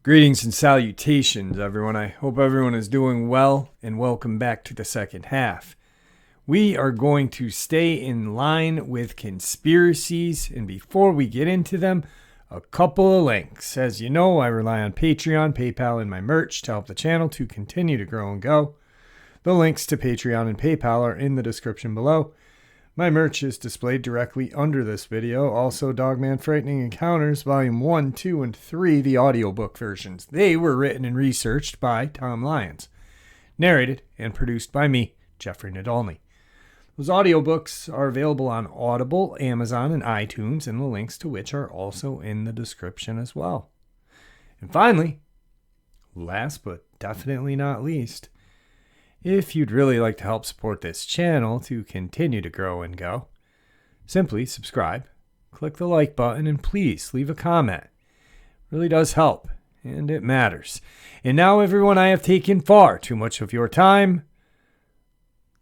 Greetings and salutations, everyone. I hope everyone is doing well, and welcome back to the second half. We are going to stay in line with conspiracies, and before we get into them, a couple of links. As you know, I rely on Patreon, PayPal, and my merch to help the channel to continue to grow and go. The links to Patreon and PayPal are in the description below. My merch is displayed directly under this video. Also, Dogman Frightening Encounters, Volume 1, 2, and 3, the audiobook versions. They were written and researched by Tom Lyons. Narrated and produced by me, Jeffrey Nadolny. Those audiobooks are available on Audible, Amazon, and iTunes, and the links to which are also in the description as well. And finally, last but definitely not least, if you'd really like to help support this channel to continue to grow and go, simply subscribe, click the like button, and please leave a comment. It really does help, and it matters. And now, everyone, I have taken far too much of your time.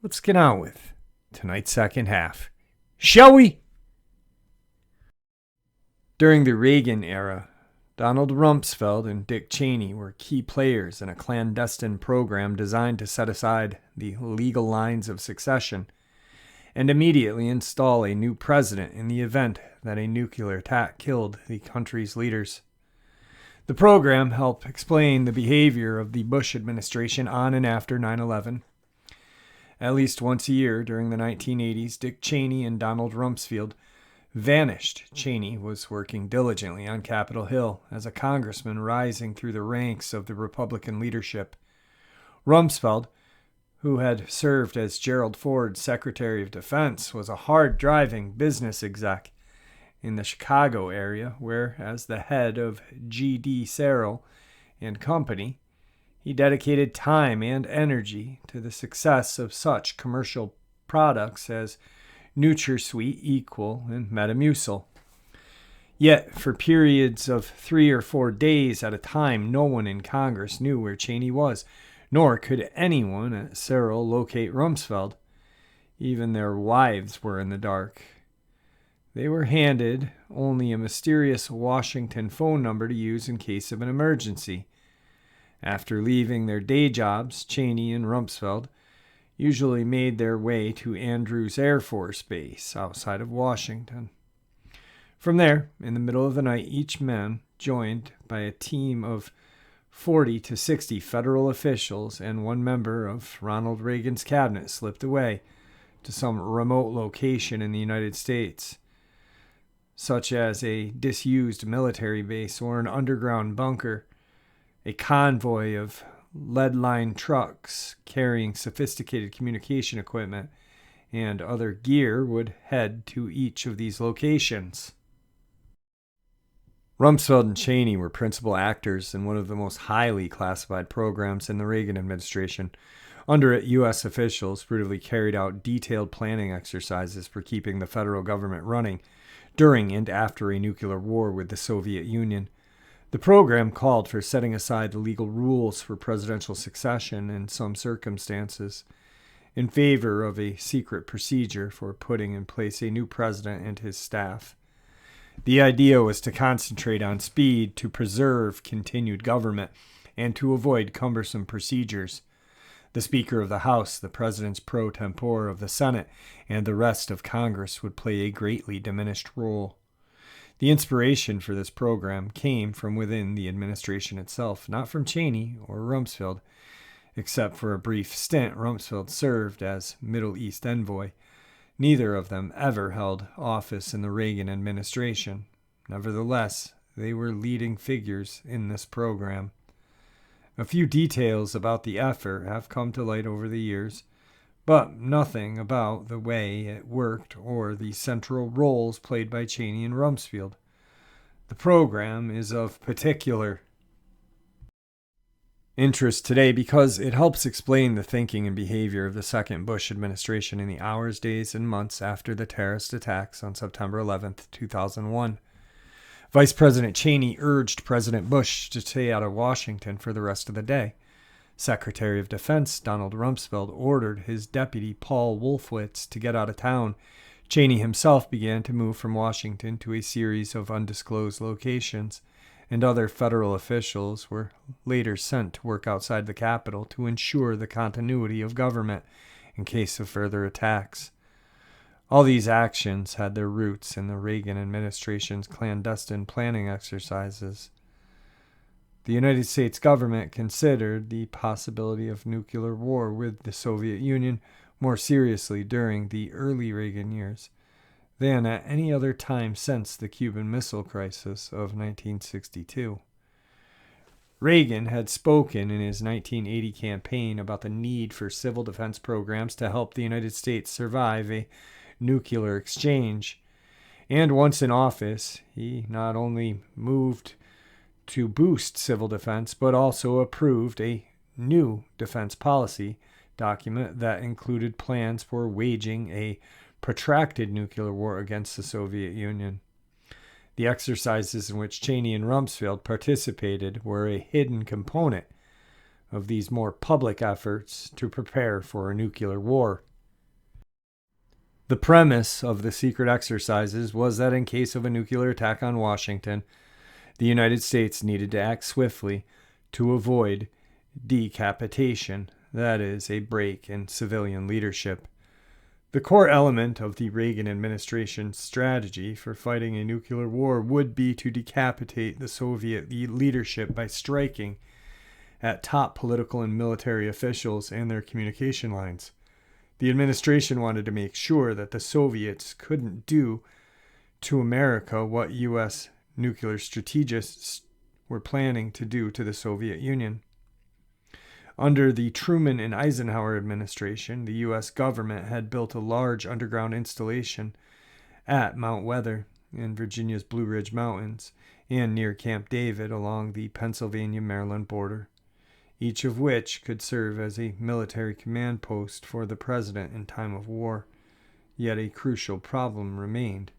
Let's get on with tonight's second half. Shall we? During the Reagan era, Donald Rumsfeld and Dick Cheney were key players in a clandestine program designed to set aside the legal lines of succession and immediately install a new president in the event that a nuclear attack killed the country's leaders. The program helped explain the behavior of the Bush administration on and after 9/11. At least once a year during the 1980s, Dick Cheney and Donald Rumsfeld vanished. Cheney was working diligently on Capitol Hill as a congressman rising through the ranks of the Republican leadership. Rumsfeld, who had served as Gerald Ford's Secretary of Defense, was a hard-driving business exec in the Chicago area where, as the head of G.D. Searle and Company, he dedicated time and energy to the success of such commercial products as NutraSweet, Equal, and Metamucil. Yet, for periods of 3 or 4 days at a time, no one in Congress knew where Cheney was, nor could anyone at Searle locate Rumsfeld. Even their wives were in the dark. They were handed only a mysterious Washington phone number to use in case of an emergency. After leaving their day jobs, Cheney and Rumsfeld usually made their way to Andrews Air Force Base outside of Washington. From there, in the middle of the night, each man, joined by a team of 40 to 60 federal officials and one member of Ronald Reagan's cabinet, slipped away to some remote location in the United States, such as a disused military base or an underground bunker. A convoy of lead-lined trucks carrying sophisticated communication equipment and other gear would head to each of these locations. Rumsfeld and Cheney were principal actors in one of the most highly classified programs in the Reagan administration. Under it, U.S. officials brutally carried out detailed planning exercises for keeping the federal government running during and after a nuclear war with the Soviet Union. The program called for setting aside the legal rules for presidential succession in some circumstances in favor of a secret procedure for putting in place a new president and his staff. The idea was to concentrate on speed to preserve continued government and to avoid cumbersome procedures. The Speaker of the House, the President's pro tempore of the Senate, and the rest of Congress would play a greatly diminished role. The inspiration for this program came from within the administration itself, not from Cheney or Rumsfeld. Except for a brief stint, Rumsfeld served as Middle East envoy. Neither of them ever held office in the Reagan administration. Nevertheless, they were leading figures in this program. A few details about the effort have come to light over the years, but nothing about the way it worked or the central roles played by Cheney and Rumsfeld. The program is of particular interest today because it helps explain the thinking and behavior of the second Bush administration in the hours, days, and months after the terrorist attacks on September 11th, 2001. Vice President Cheney urged President Bush to stay out of Washington for the rest of the day. Secretary of Defense Donald Rumsfeld ordered his deputy Paul Wolfowitz to get out of town. Cheney himself began to move from Washington to a series of undisclosed locations, and other federal officials were later sent to work outside the Capitol to ensure the continuity of government in case of further attacks. All these actions had their roots in the Reagan administration's clandestine planning exercises. The United States government considered the possibility of nuclear war with the Soviet Union more seriously during the early Reagan years than at any other time since the Cuban Missile Crisis of 1962. Reagan had spoken in his 1980 campaign about the need for civil defense programs to help the United States survive a nuclear exchange. And once in office, he not only moved to boost civil defense, but also approved a new defense policy document that included plans for waging a protracted nuclear war against the Soviet Union. The exercises in which Cheney and Rumsfeld participated were a hidden component of these more public efforts to prepare for a nuclear war. The premise of the secret exercises was that in case of a nuclear attack on Washington, the United States needed to act swiftly to avoid decapitation, that is, a break in civilian leadership. The core element of the Reagan administration's strategy for fighting a nuclear war would be to decapitate the Soviet leadership by striking at top political and military officials and their communication lines. The administration wanted to make sure that the Soviets couldn't do to America what U.S. nuclear strategists were planning to do to the Soviet Union. Under the Truman and Eisenhower administration, the U.S. government had built a large underground installation at Mount Weather in Virginia's Blue Ridge Mountains and near Camp David along the Pennsylvania-Maryland border, each of which could serve as a military command post for the president in time of war. Yet a crucial problem remained.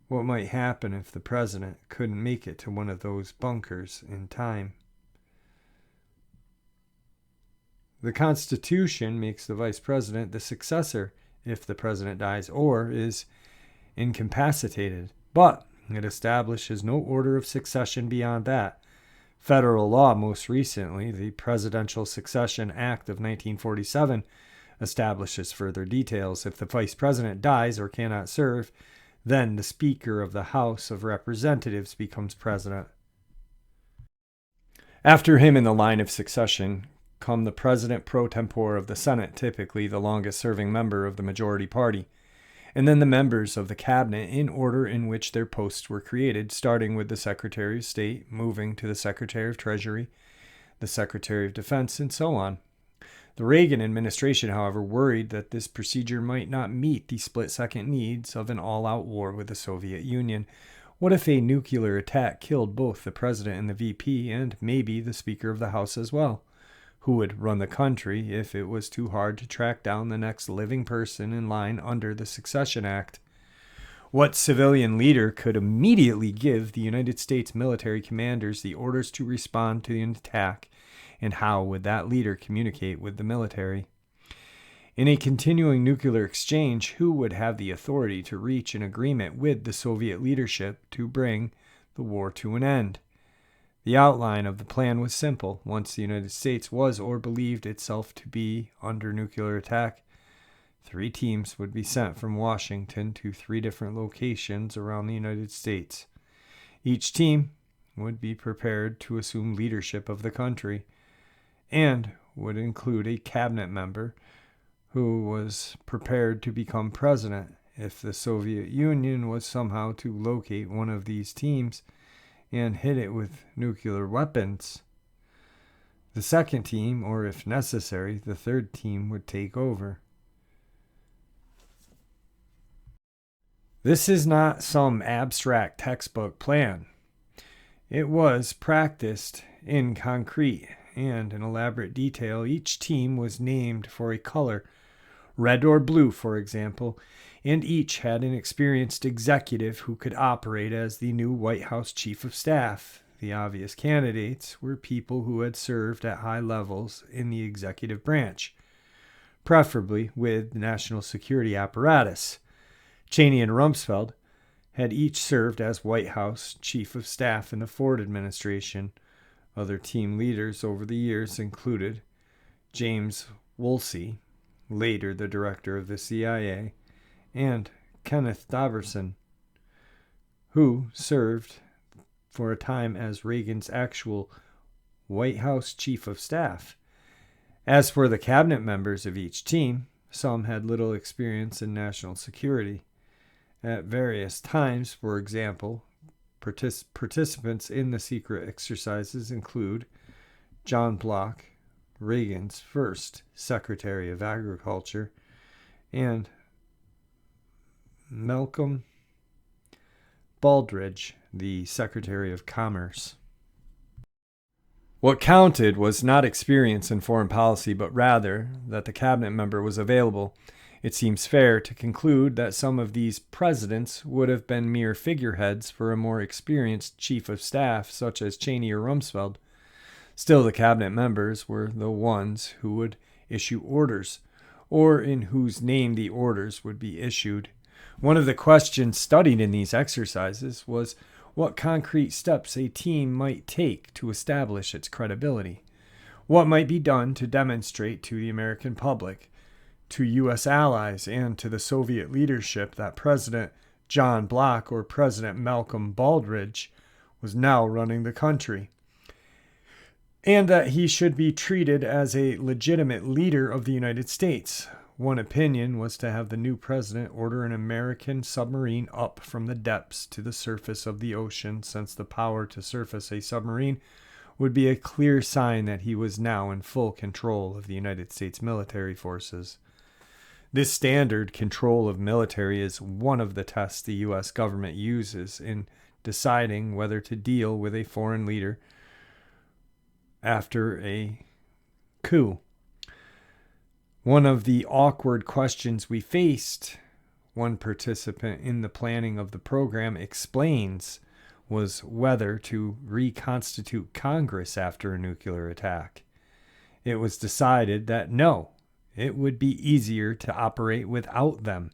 What might happen if the president couldn't make it to one of those bunkers in time? The Constitution makes the vice president the successor if the president dies or is incapacitated, but it establishes no order of succession beyond that. Federal law, most recently, the Presidential Succession Act of 1947, establishes further details. If the vice president dies or cannot serve, then the Speaker of the House of Representatives becomes president. After him in the line of succession come the president pro tempore of the Senate, typically the longest-serving member of the majority party, and then the members of the cabinet in order in which their posts were created, starting with the Secretary of State, moving to the Secretary of Treasury, the Secretary of Defense, and so on. The Reagan administration, however, worried that this procedure might not meet the split-second needs of an all-out war with the Soviet Union. What if a nuclear attack killed both the president and the VP, and maybe the Speaker of the House as well? Who would run the country if it was too hard to track down the next living person in line under the Succession Act? What civilian leader could immediately give the United States military commanders the orders to respond to an attack, and how would that leader communicate with the military? In a continuing nuclear exchange, who would have the authority to reach an agreement with the Soviet leadership to bring the war to an end? The outline of the plan was simple. Once the United States was or believed itself to be under nuclear attack, 3 teams would be sent from Washington to 3 different locations around the United States. Each team would be prepared to assume leadership of the country and would include a cabinet member who was prepared to become president if the Soviet Union was somehow to locate one of these teams and hit it with nuclear weapons. The second team, or if necessary, the third team, would take over. This is not some abstract textbook plan. It was practiced in concrete and in elaborate detail. Each team was named for a color, red or blue, for example, and each had an experienced executive who could operate as the new White House Chief of Staff. The obvious candidates were people who had served at high levels in the executive branch, preferably with the national security apparatus. Cheney and Rumsfeld had each served as White House Chief of Staff in the Ford administration. Other team leaders over the years included James Woolsey, later the director of the CIA, and Kenneth Daverson, who served for a time as Reagan's actual White House Chief of Staff. As for the cabinet members of each team, some had little experience in national security. At various times, for example, participants in the secret exercises include John Bloch, Reagan's first Secretary of Agriculture, and Malcolm Baldrige, the Secretary of Commerce. What counted was not experience in foreign policy, but rather that the cabinet member was available. It seems fair to conclude that some of these presidents would have been mere figureheads for a more experienced chief of staff, such as Cheney or Rumsfeld. Still, the cabinet members were the ones who would issue orders, or in whose name the orders would be issued. One of the questions studied in these exercises was what concrete steps a team might take to establish its credibility. What might be done to demonstrate to the American public, to U.S. allies, and to the Soviet leadership that President John Bloch or President Malcolm Baldrige was now running the country, and that he should be treated as a legitimate leader of the United States. One opinion was to have the new president order an American submarine up from the depths to the surface of the ocean, since the power to surface a submarine would be a clear sign that he was now in full control of the United States military forces. This standard control of military is one of the tests the U.S. government uses in deciding whether to deal with a foreign leader after a coup. One of the awkward questions we faced, one participant in the planning of the program explains, was whether to reconstitute Congress after a nuclear attack. It was decided that no, it would be easier to operate without them.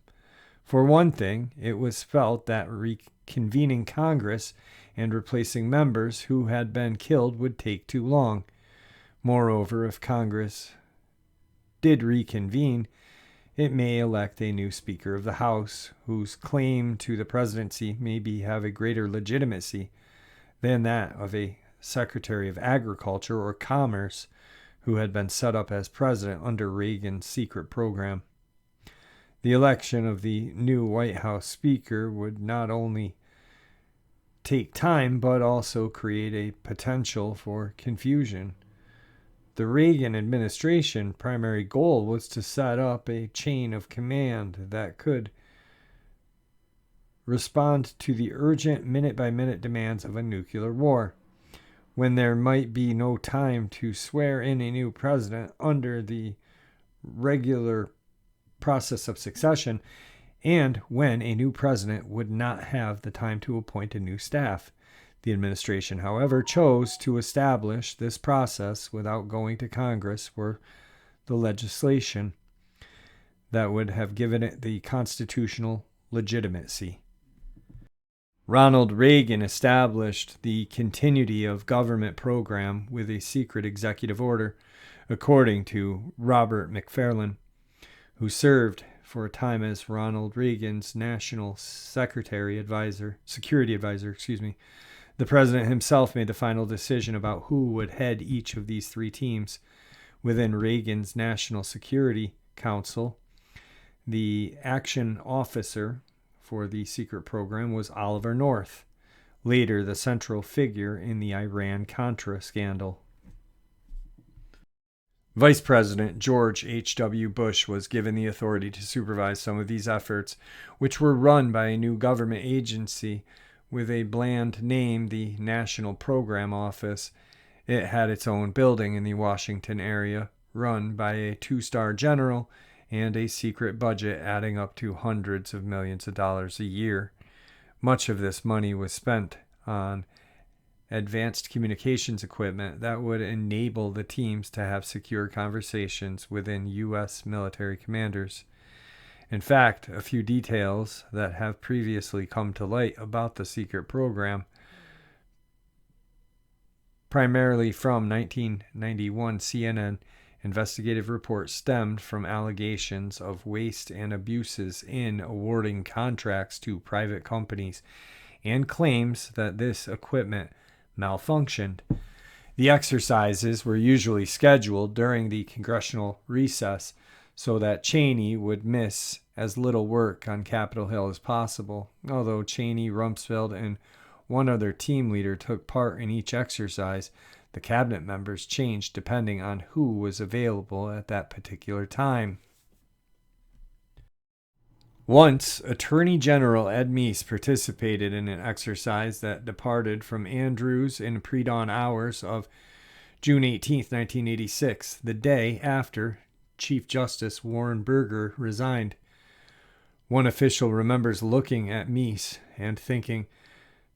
For one thing, it was felt that reconvening Congress and replacing members who had been killed would take too long. Moreover, if Congress did reconvene, it may elect a new Speaker of the House, whose claim to the presidency may have a greater legitimacy than that of a Secretary of Agriculture or Commerce who had been set up as president under Reagan's secret program. The election of the new White House Speaker would not only take time, but also create a potential for confusion. The Reagan administration primary goal was to set up a chain of command that could respond to the urgent minute-by-minute demands of a nuclear war. When there might be no time to swear in a new president under the regular process of succession, and when a new president would not have the time to appoint a new staff. The administration, however, chose to establish this process without going to Congress for the legislation that would have given it the constitutional legitimacy. Ronald Reagan established the continuity of government program with a secret executive order, according to Robert McFarlane, who served for a time as Ronald Reagan's national security advisor. The president himself made the final decision about who would head each of these three teams. Within Reagan's National Security Council, the action officer for the secret program was Oliver North, later the central figure in the Iran-Contra scandal. Vice President George H.W. Bush was given the authority to supervise some of these efforts, which were run by a new government agency with a bland name, the National Program Office. It had its own building in the Washington area, run by a two-star general, and a secret budget adding up to hundreds of millions of dollars a year. Much of this money was spent on advanced communications equipment that would enable the teams to have secure conversations within U.S. military commanders. In fact, a few details that have previously come to light about the secret program, primarily from 1991 CNN investigative report, stemmed from allegations of waste and abuses in awarding contracts to private companies and claims that this equipment malfunctioned. The exercises were usually scheduled during the congressional recess so that Cheney would miss as little work on Capitol Hill as possible. Although Cheney, Rumsfeld, and one other team leader took part in each exercise, the cabinet members changed depending on who was available at that particular time. Once, Attorney General Ed Meese participated in an exercise that departed from Andrews in pre-dawn hours of June 18, 1986, the day after Chief Justice Warren Burger resigned. One official remembers looking at Meese and thinking,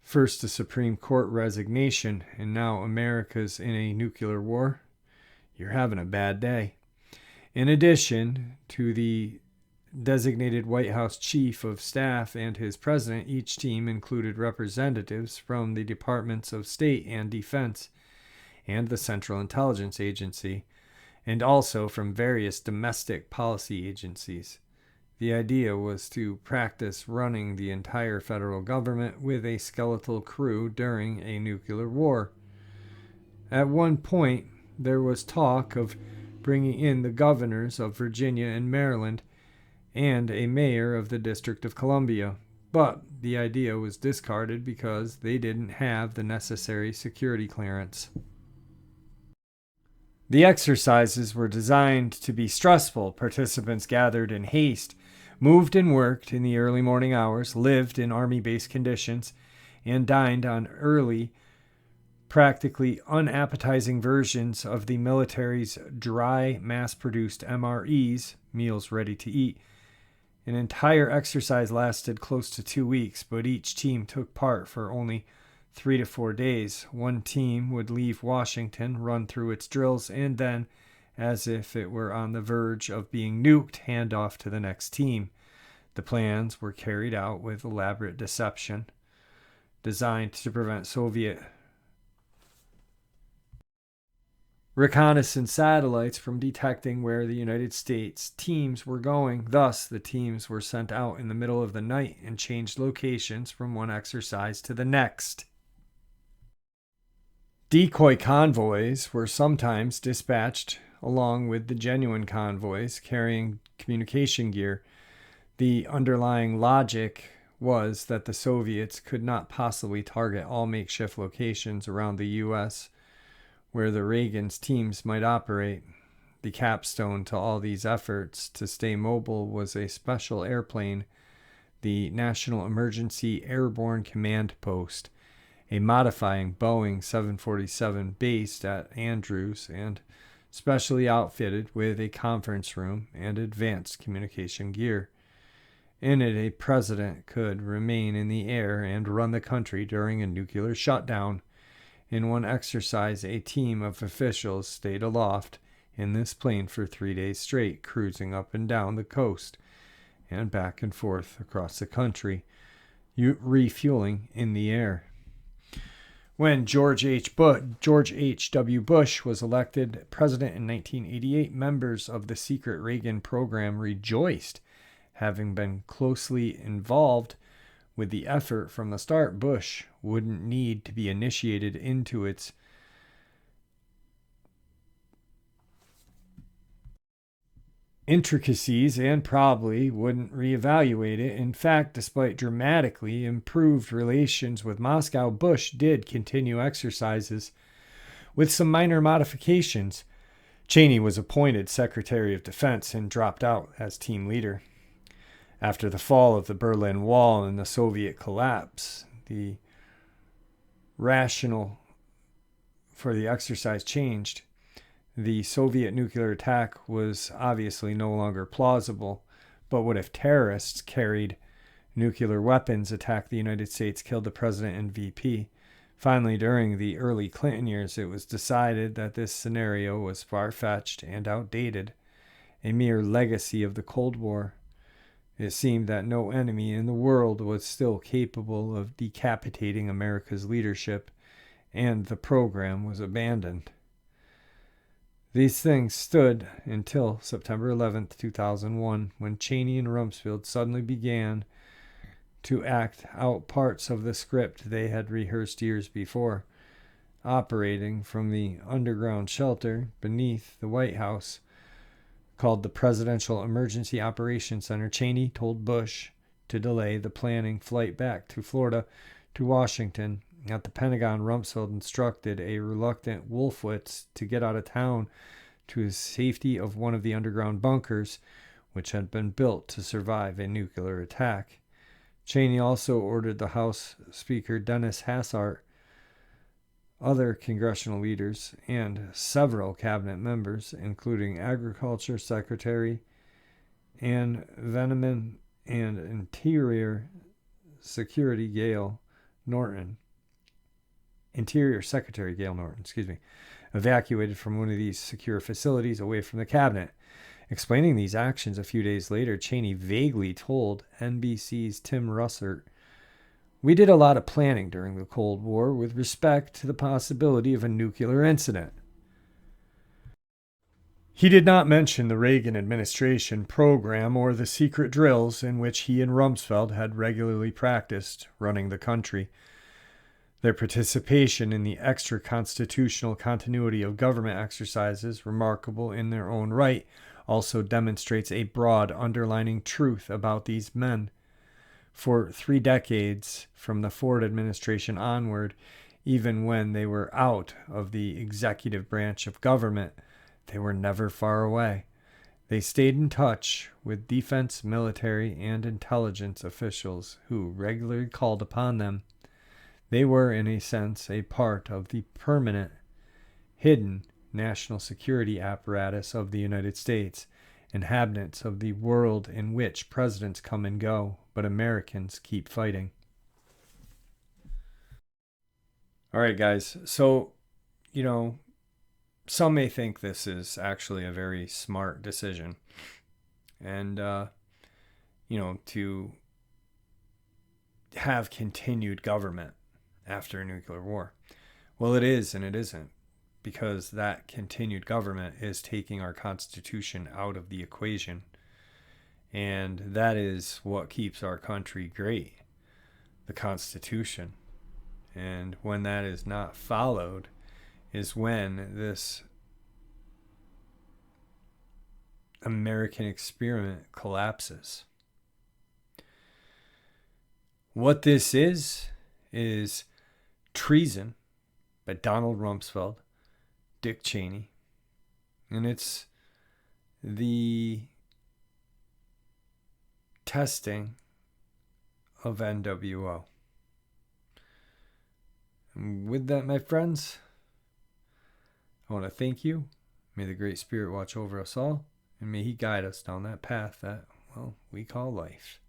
first a Supreme Court resignation, and now America's in a nuclear war? You're having a bad day. In addition to the designated White House Chief of Staff and his president, each team included representatives from the Departments of State and Defense and the Central Intelligence Agency, and also from various domestic policy agencies. The idea was to practice running the entire federal government with a skeletal crew during a nuclear war. At one point, there was talk of bringing in the governors of Virginia and Maryland and a mayor of the District of Columbia, but the idea was discarded because they didn't have the necessary security clearance. The exercises were designed to be stressful. Participants gathered in haste, moved and worked in the early morning hours, lived in Army-based conditions, and dined on early, practically unappetizing versions of the military's dry, mass-produced MREs, meals ready to eat. An entire exercise lasted close to 2 weeks, but each team took part for only 3 to 4 days. One team would leave Washington, run through its drills, and then, as if it were on the verge of being nuked, hand off to the next team. The plans were carried out with elaborate deception, designed to prevent Soviet reconnaissance satellites from detecting where the United States teams were going. Thus, the teams were sent out in the middle of the night and changed locations from one exercise to the next. Decoy convoys were sometimes dispatched along with the genuine convoys carrying communication gear. The underlying logic was that the Soviets could not possibly target all makeshift locations around the U.S. where the Reagan's teams might operate. The capstone to all these efforts to stay mobile was a special airplane, the National Emergency Airborne Command Post, a modifying Boeing 747 based at Andrews and specially outfitted with a conference room and advanced communication gear. In it, a president could remain in the air and run the country during a nuclear shutdown. In one exercise, a team of officials stayed aloft in this plane for 3 days straight, cruising up and down the coast and back and forth across the country, refueling in the air. When George H.W. Bush was elected president in 1988, members of the secret Reagan program rejoiced. Having been closely involved with the effort from the start, Bush wouldn't need to be initiated into its intricacies and probably wouldn't reevaluate it. In fact, despite dramatically improved relations with Moscow, Bush did continue exercises with some minor modifications. Cheney was appointed Secretary of Defense and dropped out as team leader. After the fall of the Berlin Wall and the Soviet collapse, the rationale for the exercise changed. The Soviet nuclear attack was obviously no longer plausible, but what if terrorists carried nuclear weapons, attacked the United States, killed the president and VP? Finally, during the early Clinton years, it was decided that this scenario was far-fetched and outdated, a mere legacy of the Cold War. It seemed that no enemy in the world was still capable of decapitating America's leadership, and the program was abandoned. These things stood until September 11th, 2001, when Cheney and Rumsfeld suddenly began to act out parts of the script they had rehearsed years before. Operating from the underground shelter beneath the White House, called the Presidential Emergency Operations Center, Cheney told Bush to delay the planning flight back to Florida to Washington. At the Pentagon, Rumsfeld instructed a reluctant Wolfowitz to get out of town to the safety of one of the underground bunkers, which had been built to survive a nuclear attack. Cheney also ordered the House Speaker Dennis Hassart, other congressional leaders, and several cabinet members, including Agriculture Secretary Ann Veneman and Interior Secretary Gail Norton, evacuated from one of these secure facilities away from the cabinet. Explaining these actions a few days later, Cheney vaguely told NBC's Tim Russert, "We did a lot of planning during the Cold War with respect to the possibility of a nuclear incident." He did not mention the Reagan administration program or the secret drills in which he and Rumsfeld had regularly practiced running the country. Their participation in the extra-constitutional continuity of government exercises, remarkable in their own right, also demonstrates a broad underlying truth about these men. For 3 decades, from the Ford administration onward, even when they were out of the executive branch of government, they were never far away. They stayed in touch with defense, military, and intelligence officials who regularly called upon them. They were, in a sense, a part of the permanent, hidden national security apparatus of the United States, inhabitants of the world in which presidents come and go, but Americans keep fighting. All right, guys. So, some may think this is actually a very smart decision. And, to have continued government after a nuclear war. Well, it is and it isn't, because that continued government is taking our Constitution out of the equation. And that is what keeps our country great, the Constitution. And when that is not followed is when this American experiment collapses. What this is treason by Donald Rumsfeld, Dick Cheney, and it's the testing of NWO. And with that, my friends, I want to thank you. May the Great Spirit watch over us all, and may He guide us down that path that, we call life.